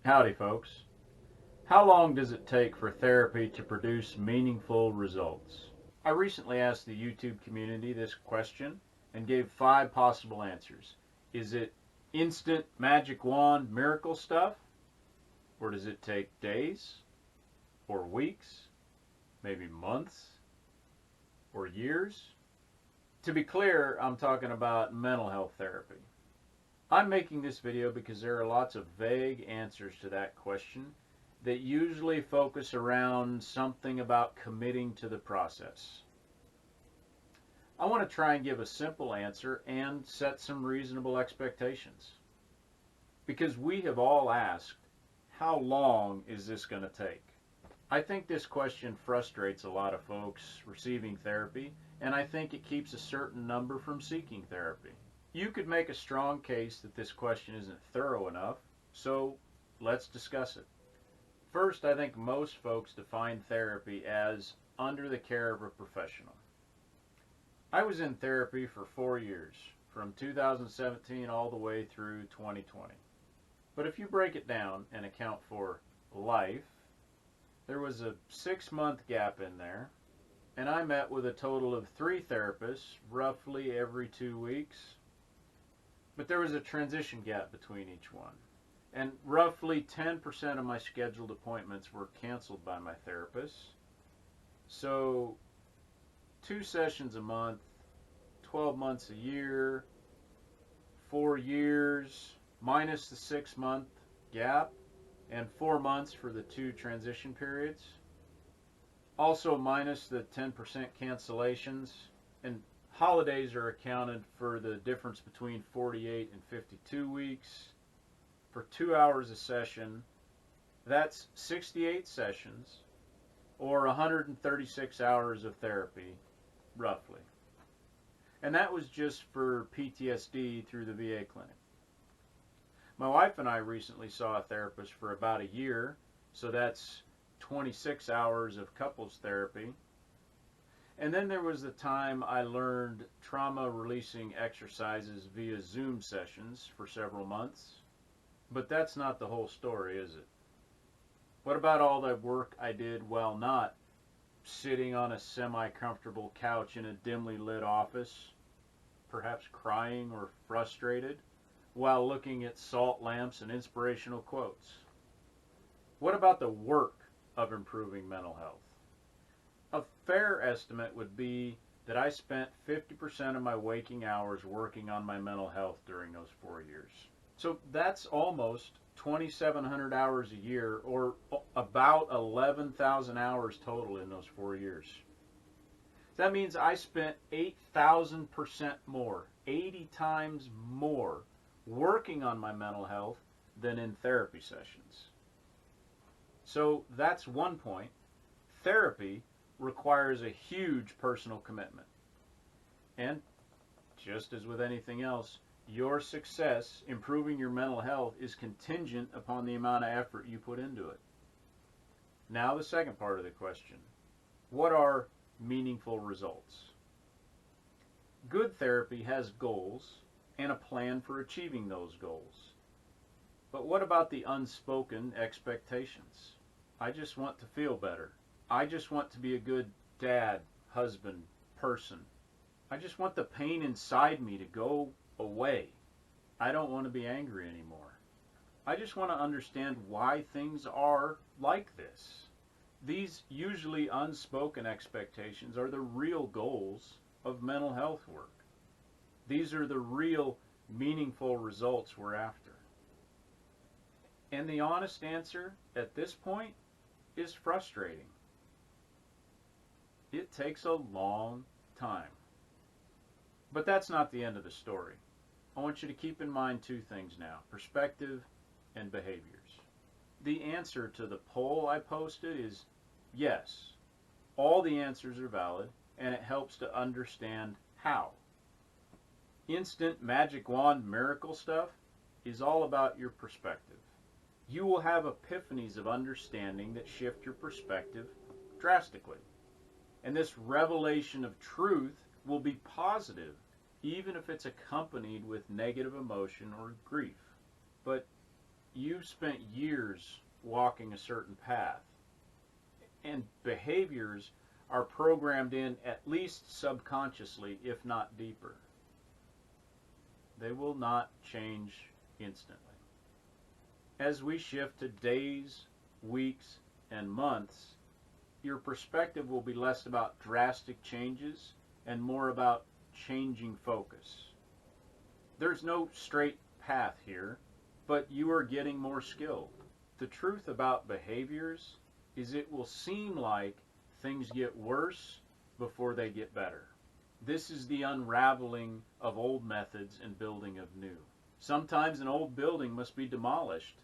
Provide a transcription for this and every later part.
Howdy, folks. How long does it take for therapy to produce meaningful results? I recently asked the YouTube community this question and gave 5 possible answers. Is it instant magic wand miracle stuff? Or does it take days? Or weeks? Maybe months? Or years? To be clear, I'm talking about mental health therapy. I'm making this video because there are lots of vague answers to that question that usually focus around something about committing to the process. I want to try and give a simple answer and set some reasonable expectations. Because we have all asked, how long is this going to take? I think this question frustrates a lot of folks receiving therapy, and I think it keeps a certain number from seeking therapy. You could make a strong case that this question isn't thorough enough, so let's discuss it. First, I think most folks define therapy as under the care of a professional. I was in therapy for 4 years, from 2017 all the way through 2020. But if you break it down and account for life, there was a 6-month gap in there, and I met with a total of 3 therapists roughly every 2 weeks. But there was a transition gap between each one. And roughly 10% of my scheduled appointments were canceled by my therapist. So 2 sessions a month, 12 months a year, 4 years, minus the 6-month gap, and 4 months for the 2 transition periods. Also minus the 10% cancellations, and holidays are accounted for the difference between 48 and 52 weeks. For 2 hours a session, that's 68 sessions, or 136 hours of therapy, roughly. And that was just for PTSD through the VA clinic. My wife and I recently saw a therapist for about a year, so that's 26 hours of couples therapy. And then there was the time I learned trauma releasing exercises via Zoom sessions for several months. But that's not the whole story, is it? What about all the work I did while not sitting on a semi-comfortable couch in a dimly lit office, perhaps crying or frustrated, while looking at salt lamps and inspirational quotes? What about the work of improving mental health? A fair estimate would be that I spent 50% of my waking hours working on my mental health during those 4 years. So that's almost 2,700 hours a year, or about 11,000 hours total in those 4 years. That means I spent 8,000% more, 80 times more, working on my mental health than in therapy sessions. So that's one point. Therapy requires a huge personal commitment. And just as with anything else, your success improving your mental health is contingent upon the amount of effort you put into it. Now the second part of the question. What are meaningful results? Good therapy has goals and a plan for achieving those goals. But what about the unspoken expectations? I just want to feel better. I just want to be a good dad, husband, person. I just want the pain inside me to go away. I don't want to be angry anymore. I just want to understand why things are like this. These usually unspoken expectations are the real goals of mental health work. These are the real meaningful results we're after. And the honest answer at this point is frustrating. It takes a long time. But that's not the end of the story. I want you to keep in mind 2 things now: perspective and behaviors. The answer to the poll I posted is yes. All the answers are valid, and it helps to understand how. Instant magic wand miracle stuff is all about your perspective. You will have epiphanies of understanding that shift your perspective drastically. And this revelation of truth will be positive, even if it's accompanied with negative emotion or grief. But you've spent years walking a certain path, and behaviors are programmed in at least subconsciously, if not deeper. They will not change instantly. As we shift to days, weeks, and months, your perspective will be less about drastic changes and more about changing focus. There's no straight path here, but you are getting more skilled. The truth about behaviors is it will seem like things get worse before they get better. This is the unraveling of old methods and building of new. Sometimes an old building must be demolished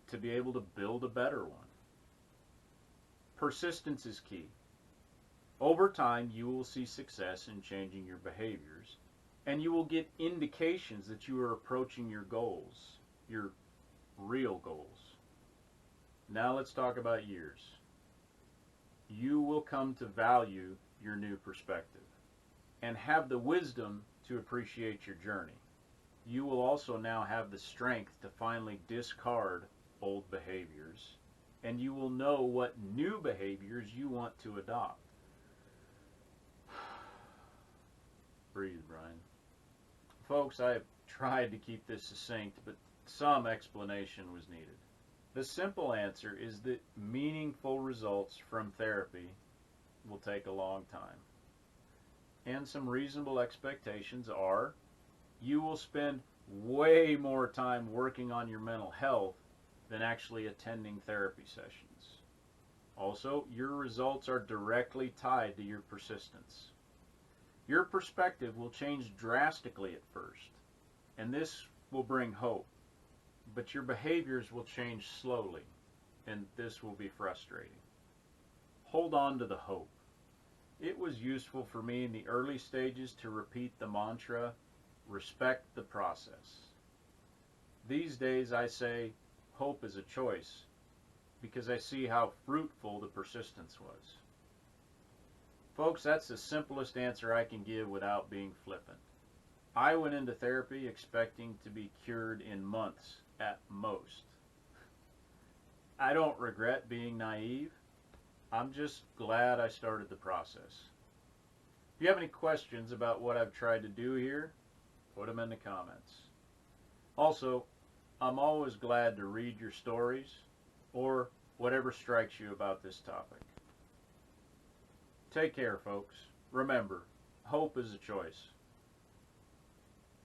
to be able to build a better one. Persistence is key. Over time, you will see success in changing your behaviors, and you will get indications that you are approaching your goals, your real goals. Now let's talk about years. You will come to value your new perspective and have the wisdom to appreciate your journey. You will also now have the strength to finally discard old behaviors, and you will know what new behaviors you want to adopt. Breathe, Brian. Folks, I have tried to keep this succinct, but some explanation was needed. The simple answer is that meaningful results from therapy will take a long time. And some reasonable expectations are you will spend way more time working on your mental health than actually attending therapy sessions. Also, your results are directly tied to your persistence. Your perspective will change drastically at first, and this will bring hope. But your behaviors will change slowly, and this will be frustrating. Hold on to the hope. It was useful for me in the early stages to repeat the mantra, respect the process. These days I say, hope is a choice, because I see how fruitful the persistence was. Folks, that's the simplest answer I can give without being flippant. I went into therapy expecting to be cured in months at most. I don't regret being naive. I'm just glad I started the process. If you have any questions about what I've tried to do here, put them in the comments. Also, I'm always glad to read your stories or whatever strikes you about this topic. Take care, folks. Remember, hope is a choice.